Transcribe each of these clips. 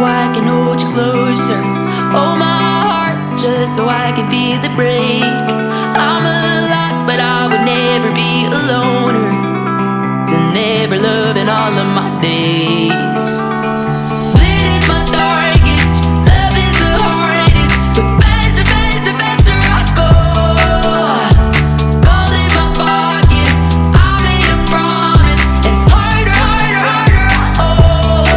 I can hold you closer. Hold my heart just so I can feel it break. I'm a lot, but I would never be a loner. To never love in all of my days. Bleed is my darkest, love is the hardest. But faster, faster, faster I go. Gold in my pocket, I made a promise. And harder, harder, harder I hold.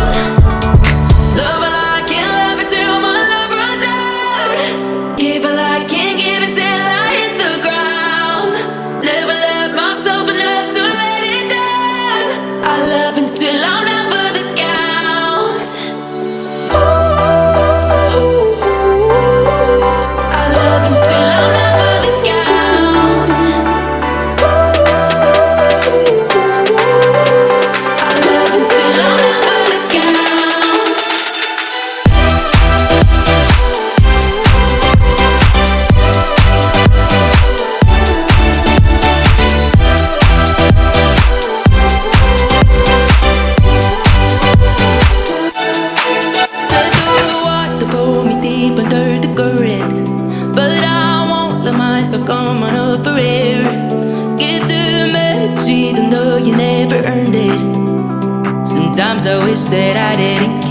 Love while I can't love it till my love runs out. Give while I can't give it till I hit the ground. Never love myself enough to let it down. I love until I'm never the count. I love until I'm never the count. I love until I'm never the count. To pull me deep under the current, but I won't let myself come on up for air. Give too much even though you never earned it. Sometimes I wish that I didn't